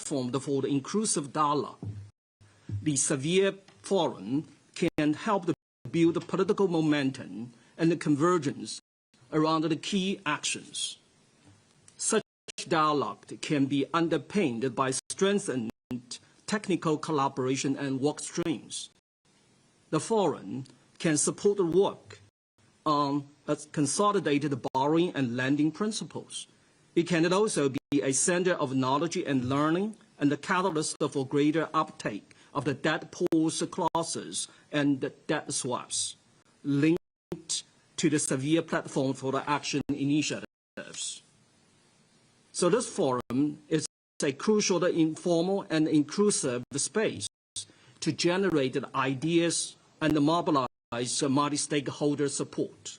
platform for the inclusive dialogue. The Seville Forum can help to build the political momentum and the convergence around the key actions. Such dialogue can be underpinned by strengthened technical collaboration and work streams. The forum can support the work on consolidated borrowing and lending principles. It can also be a center of knowledge and learning and the catalyst for greater uptake of the debt pools clauses and the debt swaps linked to the Seville platform for the action initiatives. So this forum is a crucial, informal, and inclusive space to generate ideas and mobilize multi-stakeholder support.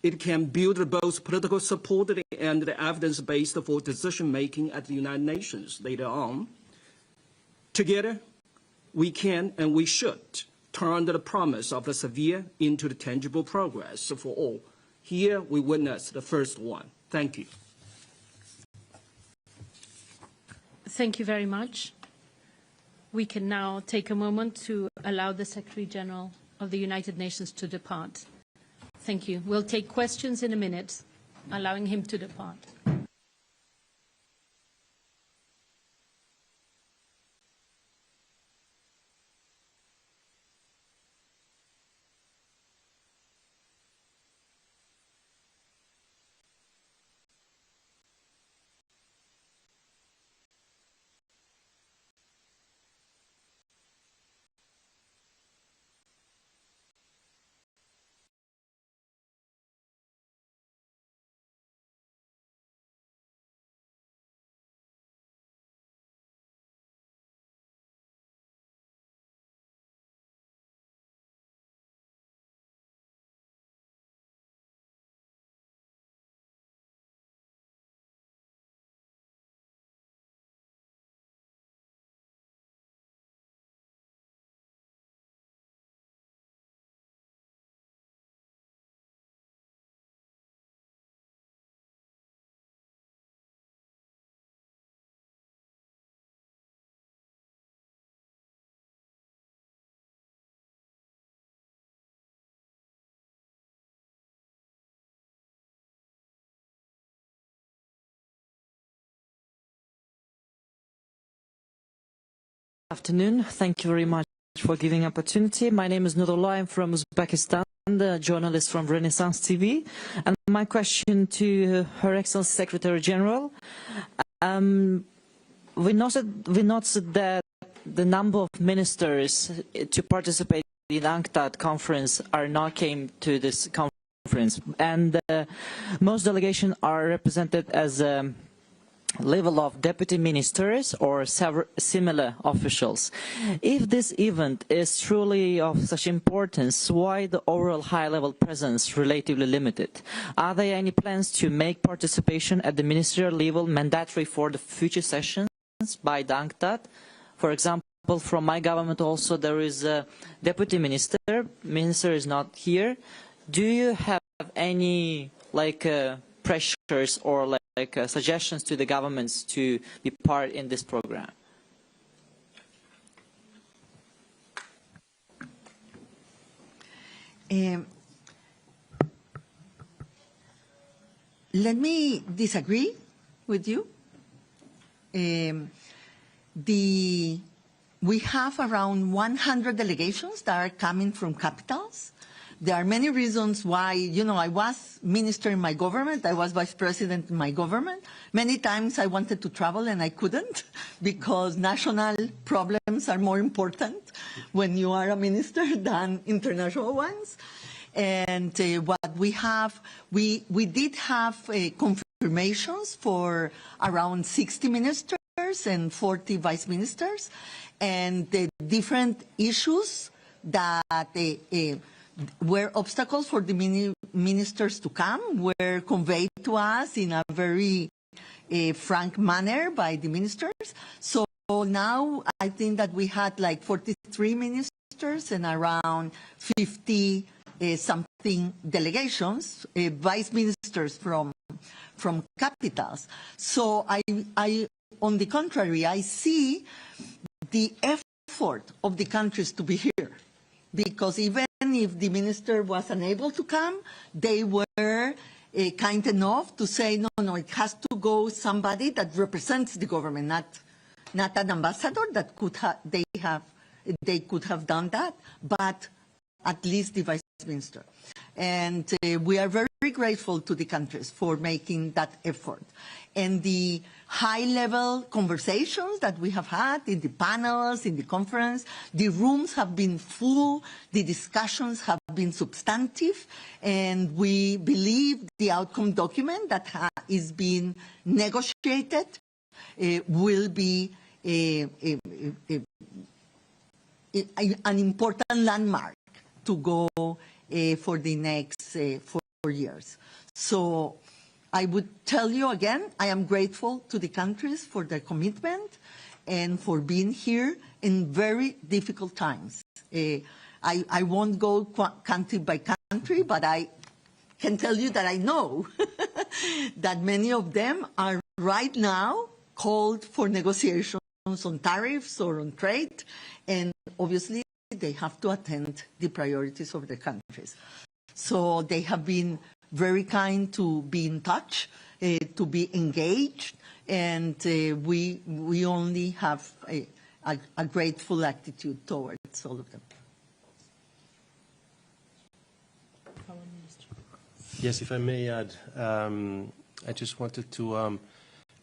It can build both political support and the evidence-based for decision-making at the United Nations later on. Together, we can and we should turn the promise of the Seville into the tangible progress for all. Here we witness the first one. Thank you. Thank you very much. We can now take a moment to allow the Secretary-General of the United Nations to depart. Thank you. We'll take questions in a minute, allowing him to depart. Afternoon. Thank you very much for giving opportunity. My name is Nurullah. I'm from Uzbekistan, the journalist from Renaissance TV. And my question to Her Excellency Secretary General, we noted that the number of ministers to participate in the UNCTAD conference are not came to this conference, and most delegations are represented as level of deputy ministers or similar officials. If this event is truly of such importance, why the overall high-level presence relatively limited? Are there any plans to make participation at the ministerial level mandatory for the future sessions by the UNCTAD? For example, from my government also there is a deputy minister. Minister is not here. Do you have any pressures or suggestions to the governments to be part in this program? Let me disagree with you. We have around 100 delegations that are coming from capitals. There are many reasons why, I was minister in my government, I was vice president in my government. Many times I wanted to travel and I couldn't because national problems are more important when you are a minister than international ones. And what we have, we did have confirmations for around 60 ministers and 40 vice ministers, and the different issues that were obstacles for the ministers to come were conveyed to us in a very frank manner by the ministers. So now I think that we had like 43 ministers and around 50 something delegations, vice ministers from capitals. So I on the contrary, I see the effort of the countries to be here. Because even if the minister was unable to come, they were kind enough to say, no, it has to go somebody that represents the government, not an ambassador that they could have done that, but at least the vice minister. And we are very grateful to the countries for making that effort. And the high-level conversations that we have had in the panels, in the conference, the rooms have been full, the discussions have been substantive, and we believe the outcome document that is being negotiated will be an important landmark to go for the next 4 years. So I would tell you again, I am grateful to the countries for their commitment and for being here in very difficult times. I won't go country by country, but I can tell you that I know that many of them are right now called for negotiations on tariffs or on trade, and obviously they have to attend the priorities of their countries. So they have been very kind to be in touch, to be engaged, and we only have a grateful attitude towards all of them. Yes, if I may add, I just wanted to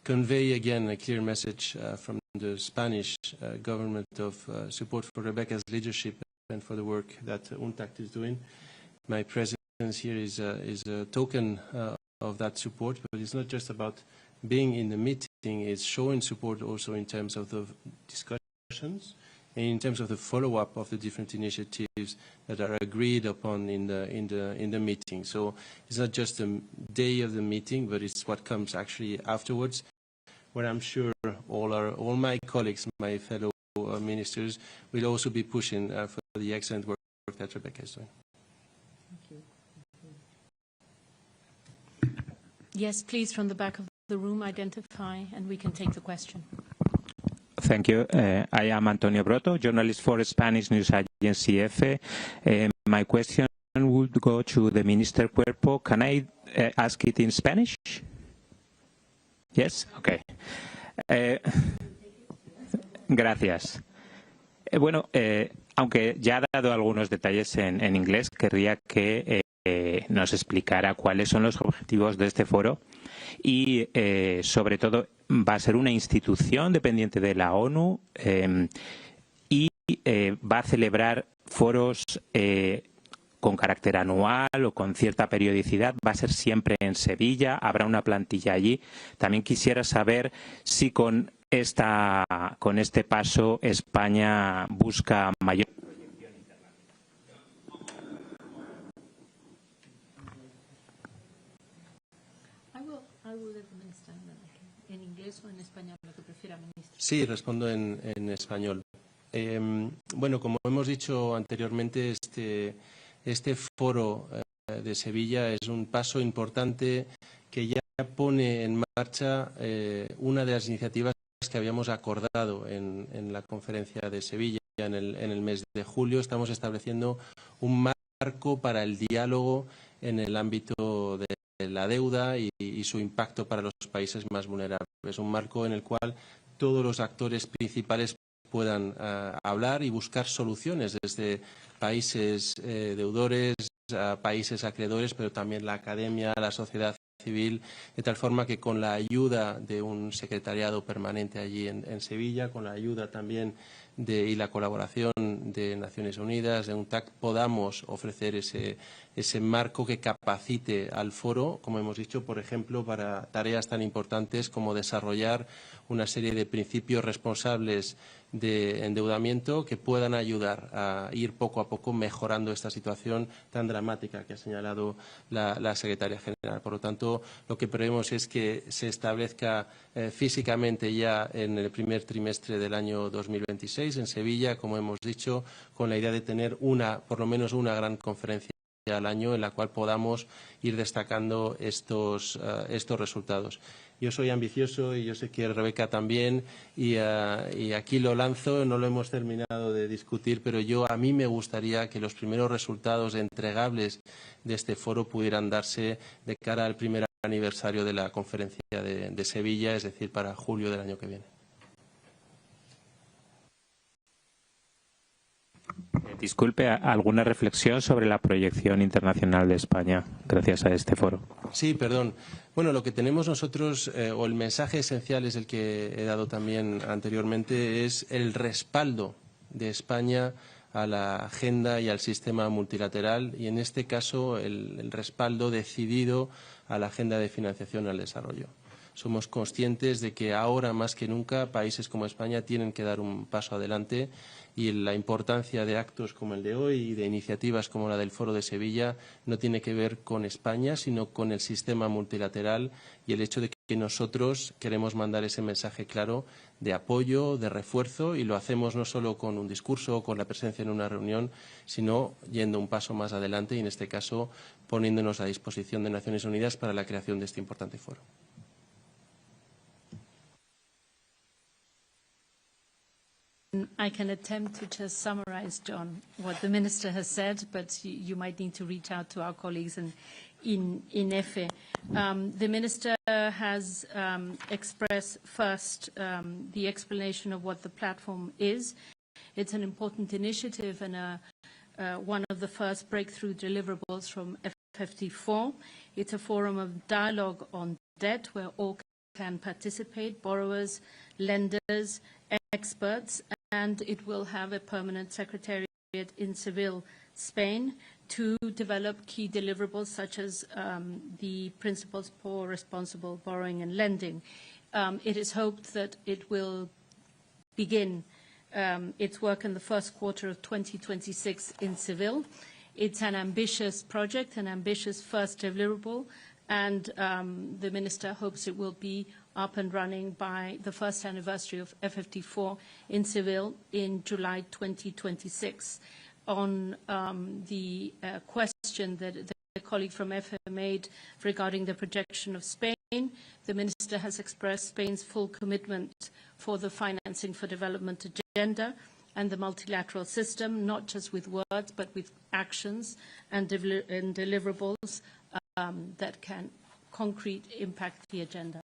convey again a clear message from the Spanish government of support for Rebecca's leadership and for the work that UNTAC is doing. My presence here is a token of that support, but it's not just about being in the meeting, it's showing support also in terms of the discussions and in terms of the follow-up of the different initiatives that are agreed upon in the meeting. So it's not just the day of the meeting, but it's what comes actually afterwards, where I'm sure all my colleagues, my fellow ministers, will also be pushing for the excellent work that Rebecca is doing. Yes, please, from the back of the room, identify, and we can take the question. Thank you. I am Antonio Broto, journalist for Spanish news agency EFE. My question would go to the Minister Cuerpo. Can I ask it in Spanish? Yes? Okay. Gracias. Bueno, aunque ya ha dado algunos detalles en inglés, querría que nos explicara cuáles son los objetivos de este foro y, sobre todo, va a ser una institución dependiente de la ONU y va a celebrar foros con carácter anual o con cierta periodicidad. Va a ser siempre en Sevilla, habrá una plantilla allí. También quisiera saber si con este paso España busca mayor proyección internacional. I will let the minister en inglés o en español, lo que prefiera, ministro. Sí, respondo en español. Bueno, como hemos dicho anteriormente, este foro de Sevilla es un paso importante que ya pone en marcha una de las iniciativas que habíamos acordado en la conferencia de Sevilla en el mes de julio. Estamos estableciendo un marco para el diálogo en el ámbito de la deuda y su impacto para los países más vulnerables. Un marco en el cual todos los actores principales puedan hablar y buscar soluciones desde países deudores a países acreedores, pero también la academia, la sociedad civil, de tal forma que con la ayuda de un secretariado permanente allí en Sevilla, con la ayuda también y la colaboración de Naciones Unidas, de UNTAC, podamos ofrecer ese marco que capacite al foro, como hemos dicho, por ejemplo, para tareas tan importantes como desarrollar una serie de principios responsables de endeudamiento que puedan ayudar a ir poco a poco mejorando esta situación tan dramática que ha señalado la Secretaria General. Por lo tanto, lo que prevemos es que se establezca físicamente ya en el primer trimestre del año 2026 en Sevilla, como hemos dicho, con la idea de tener por lo menos una gran conferencia al año en la cual podamos ir destacando estos resultados. Yo soy ambicioso y yo sé que Rebeca también, y aquí lo lanzo, no lo hemos terminado de discutir, pero a mí me gustaría que los primeros resultados entregables de este foro pudieran darse de cara al primer aniversario de la conferencia de Sevilla, es decir, para julio del año que viene. Disculpe, ¿alguna reflexión sobre la proyección internacional de España gracias a este foro? Sí, perdón. Bueno, lo que tenemos nosotros, o el mensaje esencial es el que he dado también anteriormente, es el respaldo de España a la agenda y al sistema multilateral y, en este caso, el respaldo decidido a la agenda de financiación al desarrollo. Somos conscientes de que ahora más que nunca países como España tienen que dar un paso adelante, y la importancia de actos como el de hoy y de iniciativas como la del Foro de Sevilla no tiene que ver con España, sino con el sistema multilateral y el hecho de que nosotros queremos mandar ese mensaje claro de apoyo, de refuerzo, y lo hacemos no solo con un discurso o con la presencia en una reunión, sino yendo un paso más adelante y, en este caso, poniéndonos a disposición de Naciones Unidas para la creación de este importante foro. I can attempt to just summarize, John, what the Minister has said, but you might need to reach out to our colleagues in EFE. The Minister has expressed first the explanation of what the platform is. It's an important initiative and one of the first breakthrough deliverables from FFT4. It's a forum of dialogue on debt where all can participate, borrowers, lenders, experts, and it will have a permanent secretariat in Seville, Spain, to develop key deliverables such as the principles for responsible borrowing and lending. It is hoped that it will begin its work in the first quarter of 2026 in Seville. It's an ambitious project, an ambitious first deliverable, and the Minister hopes it will be up and running by the first anniversary of FFT4 in Seville in July 2026. On the question that the colleague from EFE made regarding the projection of Spain, the Minister has expressed Spain's full commitment for the financing for development agenda and the multilateral system, not just with words, but with actions and deliverables that can concrete impact the agenda.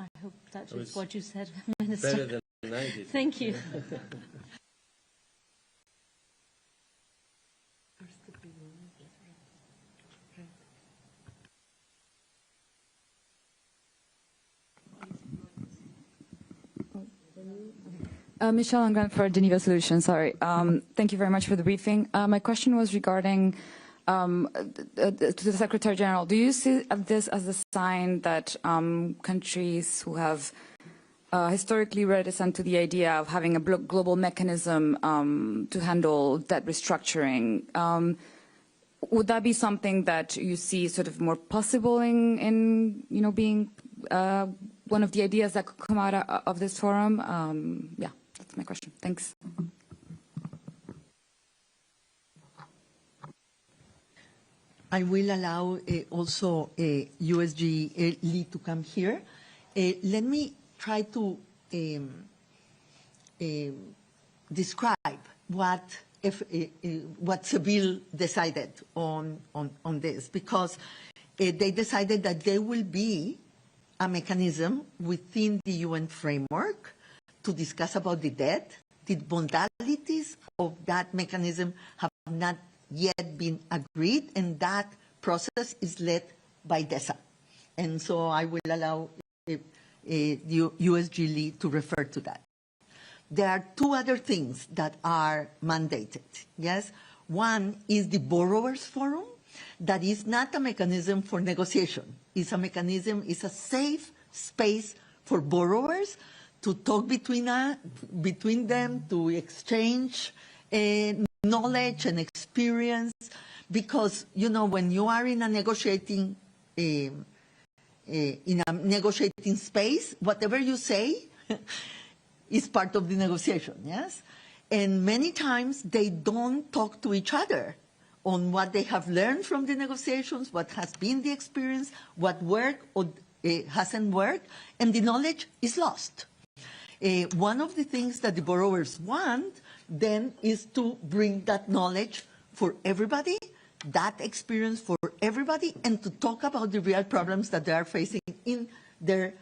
I hope that is what you said, Minister. Better than I did. Thank you. Michelle Angren for Geneva Solutions. Sorry. Thank you very much for the briefing. My question was regarding to the Secretary-General. Do you see this as a sign that countries who have historically reticent to the idea of having a global mechanism to handle debt restructuring, would that be something that you see sort of more possible in being one of the ideas that could come out of this forum? Yeah, that's my question. Thanks. I will allow also USG Lee to come here. Let me try to describe what Seville decided on this, because they decided that there will be a mechanism within the UN framework to discuss about the debt. The modalities of that mechanism have not yet been agreed, and that process is led by DESA. And so I will allow USG Lee to refer to that. There are two other things that are mandated, yes? One is the Borrowers Forum. That is not a mechanism for negotiation. It's a mechanism, it's a safe space for borrowers to talk between them, to exchange knowledge and experience, because when you are in a negotiating space, whatever you say is part of the negotiation, yes? And many times they don't talk to each other on what they have learned from the negotiations, what has been the experience, what worked hasn't worked, and the knowledge is lost. One of the things that the borrowers want then is to bring that knowledge for everybody, that experience for everybody, and to talk about the real problems that they are facing in their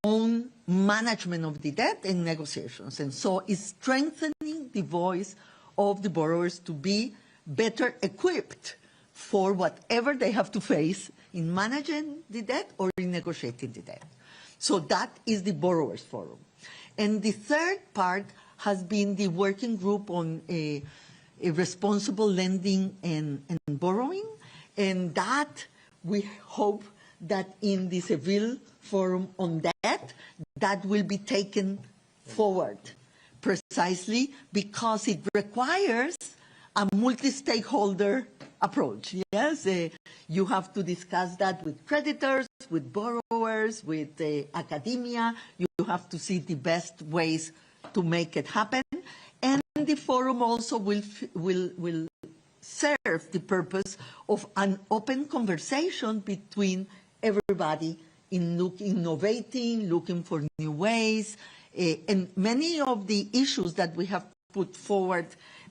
own management of the debt and negotiations. And so it's strengthening the voice of the borrowers to be better equipped for whatever they have to face in managing the debt or in negotiating the debt. So that is the Borrowers Forum. And the third part has been the working group on a responsible lending and borrowing. And that we hope that in the Seville Forum on debt, that will be taken forward precisely because it requires a multi-stakeholder approach. Yes, you have to discuss that with creditors, with borrowers, with academia. You have to see the best ways to make it happen. And the forum also will serve the purpose of an open conversation between everybody in innovating, looking for new ways. And many of the issues that we have put forward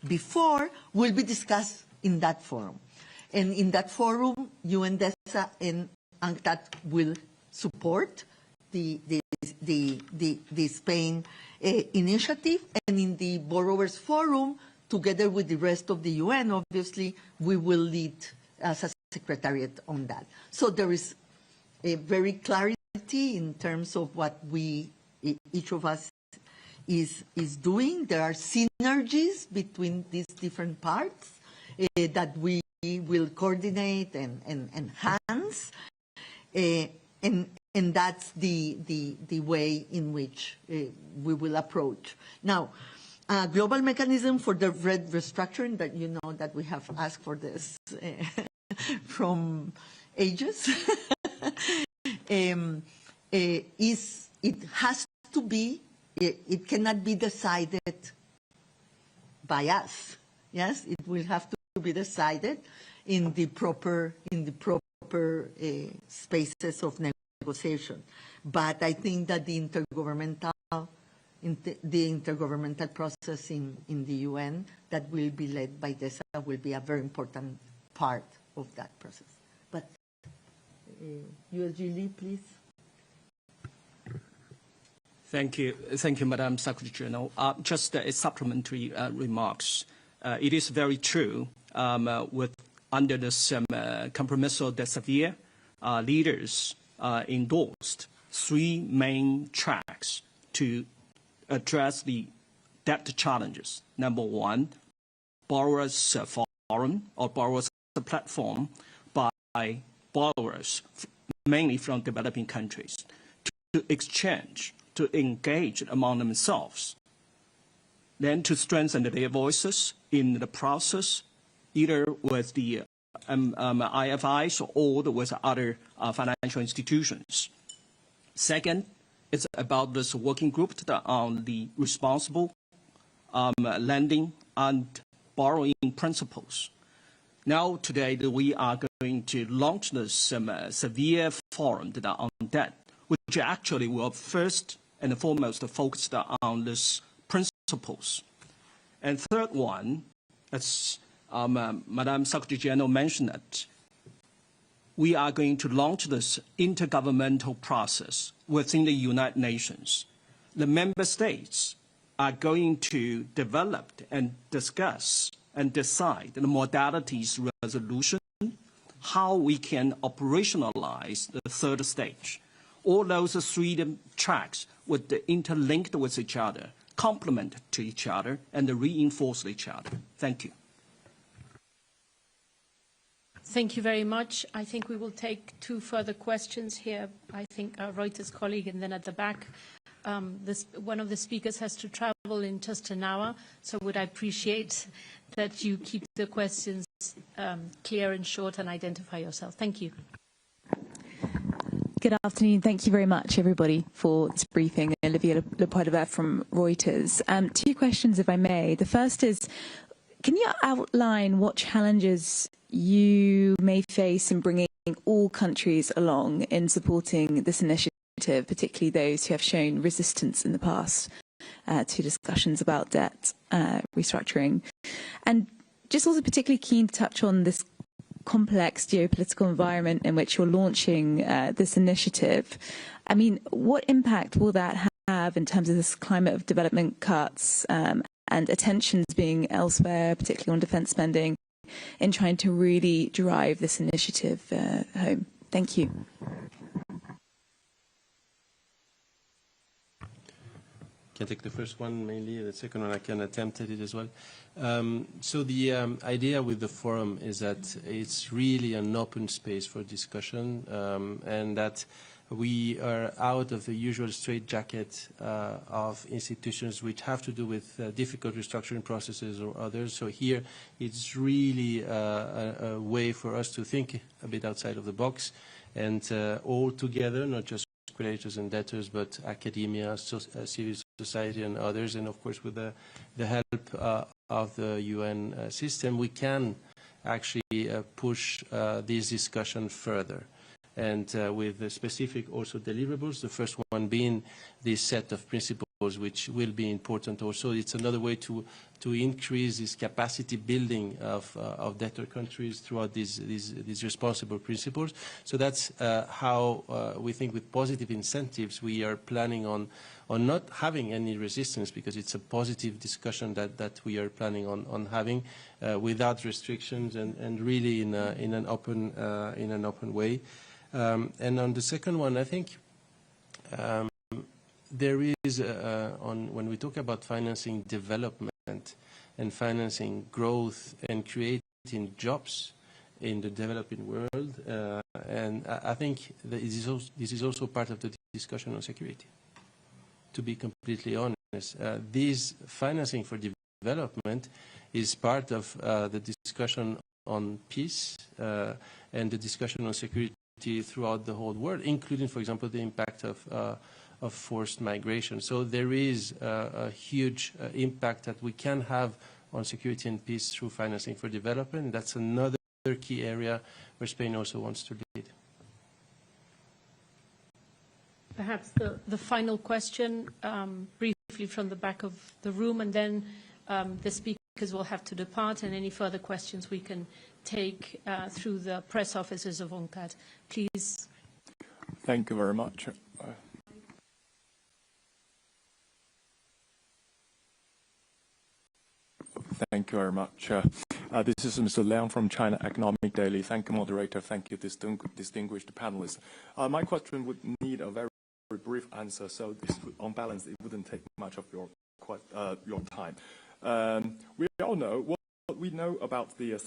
before will be discussed in that forum. And in that forum, UNDESA and UNCTAD will support the Spain initiative. And in the Borrowers Forum, together with the rest of the UN, obviously, we will lead as a secretariat on that. So there is a very clarity in terms of what each of us is doing. There are synergies between these different parts that we will coordinate and enhance, and that's the way in which we will approach. Now, a global mechanism for the restructuring, that you know that we have asked for this from ages, it cannot be decided by us. Yes, it will have to be decided in the proper spaces of negotiation. But I think that the intergovernmental process in the UN that will be led by DESA will be a very important part of that process. But USG Lee, please. Thank you, Madam Secretary-General. Just a supplementary remarks. It is very true. Under this Compromiso de Sevilla, leaders endorsed 3 main tracks to address the debt challenges. Number 1, borrowers forum or borrowers platform by borrowers, mainly from developing countries, to exchange, to engage among themselves, then to strengthen their voices in the process, either with the IFIs or with other financial institutions. Second, it's about this working group on the responsible lending and borrowing principles. Now, today, we are going to launch this Seville Forum on debt, which actually will first and foremost focused on these principles. And third one, as Madam Secretary-General mentioned it, we are going to launch this intergovernmental process within the United Nations. The member states are going to develop and discuss and decide the modalities resolution, how we can operationalize the third stage. All those 3 tracks would interlink with each other, complement to each other, and reinforce each other. Thank you. Thank you very much. I think we will take 2 further questions here. I think our Reuters colleague, and then at the back, one of the speakers has to travel in just an hour, so would I appreciate that you keep the questions clear and short and identify yourself. Thank you. Good afternoon. Thank you very much, everybody, for this briefing. Olivia Lepoidovert from Reuters. 2 questions, if I may. The first is, Can you outline what challenges you may face in bringing all countries along in supporting this initiative, particularly those who have shown resistance in the past to discussions about debt restructuring? And just also particularly keen to touch on this complex geopolitical environment in which you're launching this initiative. I mean, what impact will that have in terms of this climate of development cuts and attentions being elsewhere, particularly on defence spending, in trying to really drive this initiative home? Thank you. Can take the first one mainly, the second one I can attempt at it as well. So the idea with the forum is that it's really an open space for discussion, and that we are out of the usual straitjacket of institutions which have to do with difficult restructuring processes or others. So here it's really a way for us to think a bit outside of the box, and all together, not just creditors and debtors, but academia, civil society and others, and of course with the help of the UN system, we can actually push this discussion further. And with the specific also deliverables, the first one being this set of principles which will be important also. It's another way to increase this capacity building of debtor countries throughout these responsible principles. So that's how we think with positive incentives we are planning on not having any resistance, because it's a positive discussion that we are planning on having without restrictions and really in an open way. And on the second one, I think there is, when we talk about financing development and financing growth and creating jobs in the developing world, and I think that this is also part of the discussion on security. To be completely honest, this financing for development is part of the discussion on peace and the discussion on security throughout the whole world, including, for example, the impact of forced migration. So there is a huge impact that we can have on security and peace through financing for development. That's another key area where Spain also wants to lead. Perhaps the final question, briefly from the back of the room, and then the speakers will have to depart, and any further questions we can take through the press offices of UNCTAD. Please. Thank you very much. Thank you very much. This is Mr. Liang from China Economic Daily. Thank you, moderator. Thank you, distinguished panelists. My question would need a very brief answer, so this, on balance, it wouldn't take much of your time. We all know what we know about the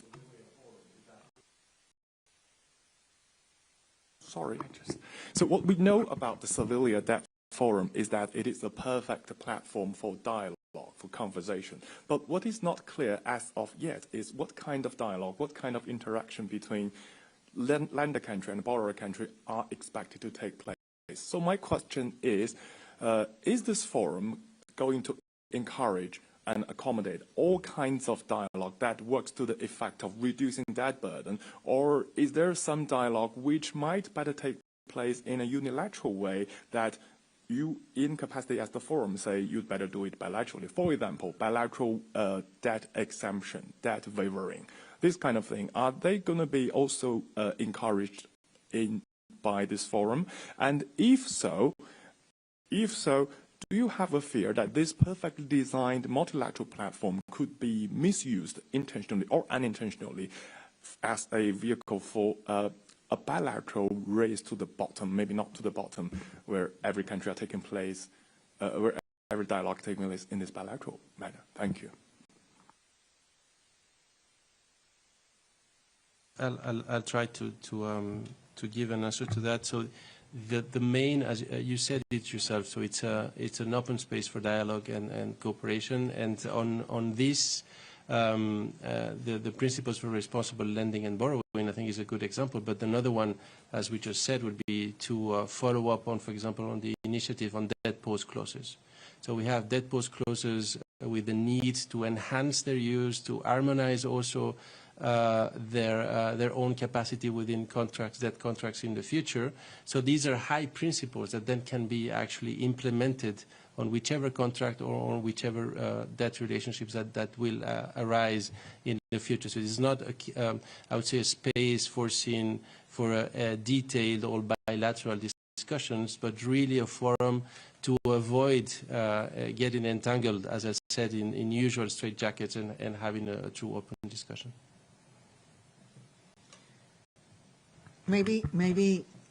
So what we know about the Seville Debt Forum is that it is a perfect platform for dialogue, for conversation. But what is not clear as of yet is what kind of dialogue, what kind of interaction between lender country and borrower country are expected to take place. So my question is this forum going to encourage and accommodate all kinds of dialogue that works to the effect of reducing that burden, or is there some dialogue which might better take place in a unilateral way that you, in capacity as the forum, say you'd better do it bilaterally? For example, bilateral debt exemption, debt waivering, this kind of thing. Are they going to be also encouraged by this forum? And if so, do you have a fear that this perfectly designed multilateral platform could be misused intentionally or unintentionally as a vehicle for a bilateral race to the bottom, maybe not to the bottom, where every country are taking place, where every dialogue taking place in this bilateral manner? Thank you. I'll try to give an answer to that. So the main, as you said it yourself, so it's an open space for dialogue and cooperation, and on this, the principles for responsible lending and borrowing, I think, is a good example. But another one, as we just said, would be to follow up on, for example, on the initiative on debt pause clauses. So we have debt pause clauses with the need to enhance their use, to harmonize also their own capacity within debt contracts in the future. So these are high principles that then can be actually implemented on whichever contract or on whichever debt relationships that will arise in the future. So this is not, I would say, a space foreseen for a detailed or bilateral discussions, but really a forum to avoid getting entangled, as I said, in usual straitjackets and having a true open discussion. Maybe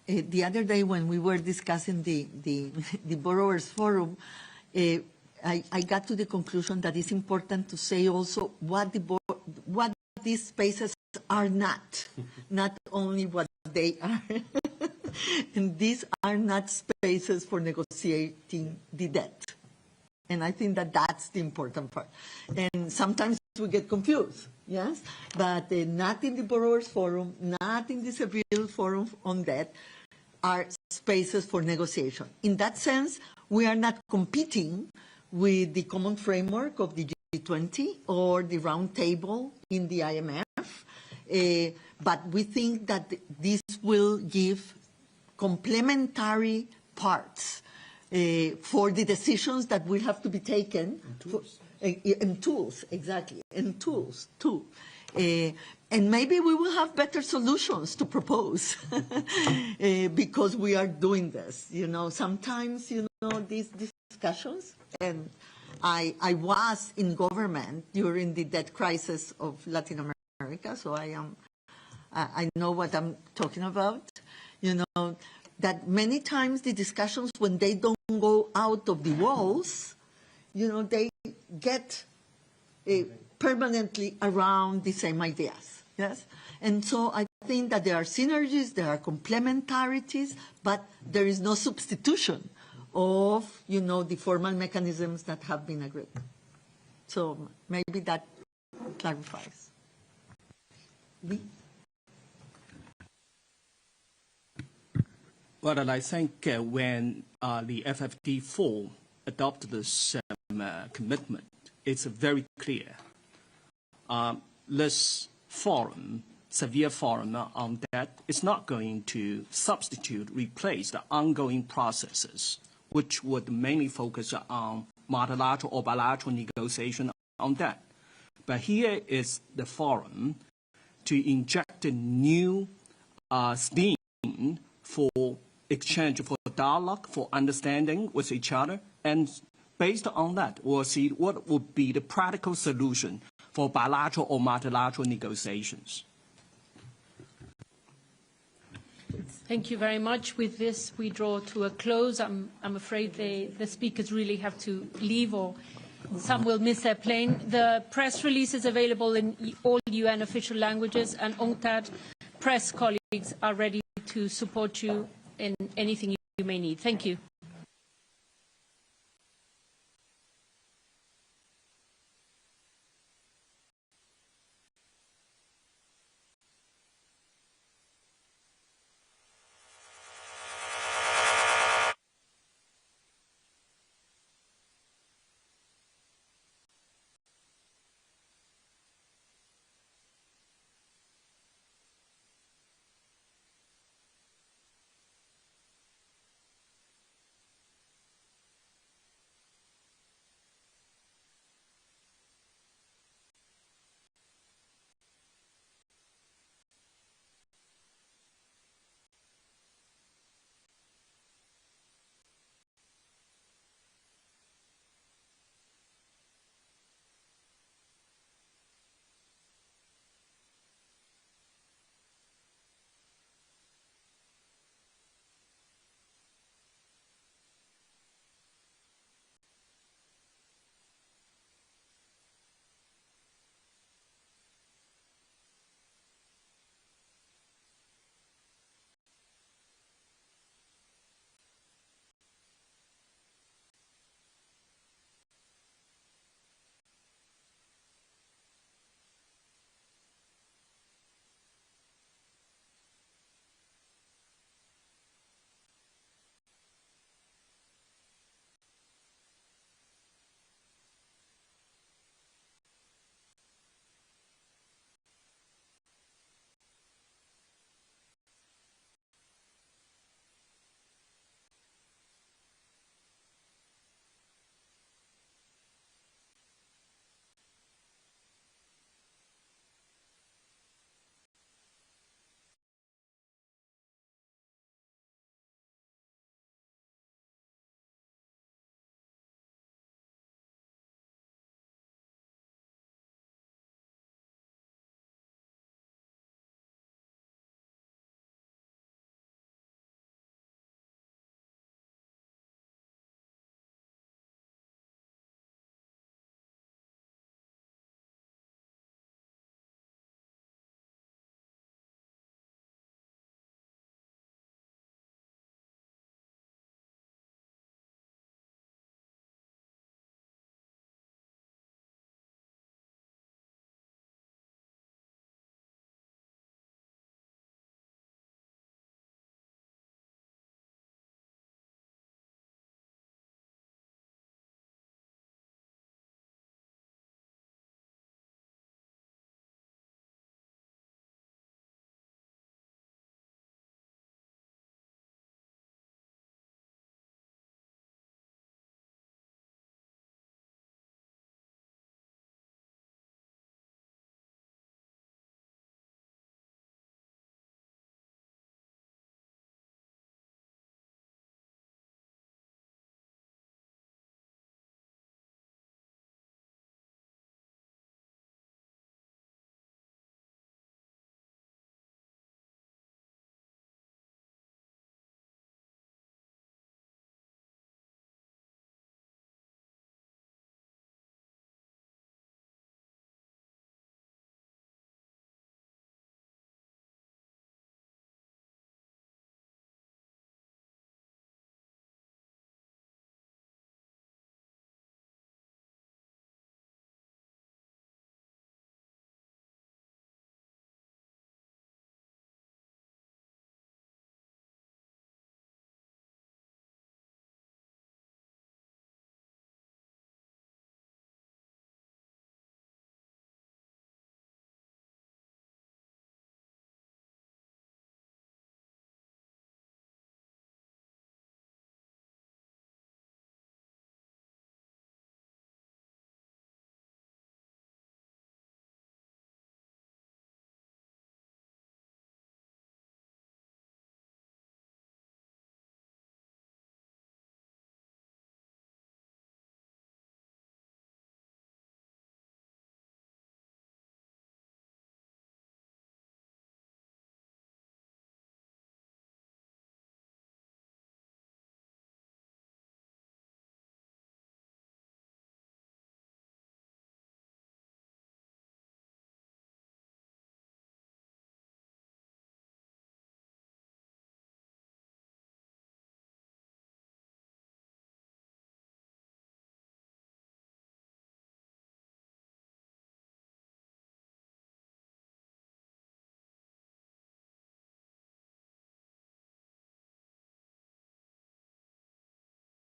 the other day when we were discussing the Borrowers Forum, I got to the conclusion that it's important to say also what these spaces are not only what they are. And these are not spaces for negotiating the debt. And I think that that's the important part. And sometimes we get confused, yes? But not in the Borrowers Forum, not in the Seville Forum on Debt are spaces for negotiation. In that sense, we are not competing with the common framework of the G20 or the round table in the IMF, but we think that this will give complementary parts for the decisions that will have to be taken. And tools, exactly, and tools too. And maybe we will have better solutions to propose because we are doing this. You know, sometimes, you know, these discussions, and I was in government during the debt crisis of Latin America, so I know what I'm talking about. You know, that many times the discussions, when they don't go out of the walls, you know, they get permanently around the same ideas, yes? And so I think that there are synergies, there are complementarities, but there is no substitution of, you know, the formal mechanisms that have been agreed. So maybe that clarifies. Oui? Well, I think when the FFT4 adopted this commitment, it's very clear. This forum, Severe Forum on Debt, is not going to substitute, replace the ongoing processes, which would mainly focus on multilateral or bilateral negotiation on debt. But here is the forum to inject a new steam for exchange, for dialogue, for understanding with each other, and based on that, we'll see what would be the practical solution for bilateral or multilateral negotiations. Thank you very much. With this, we draw to a close. I'm afraid the speakers really have to leave, or some will miss their plane. The press release is available in all UN official languages, and UNCTAD press colleagues are ready to support you in anything you may need. Thank you.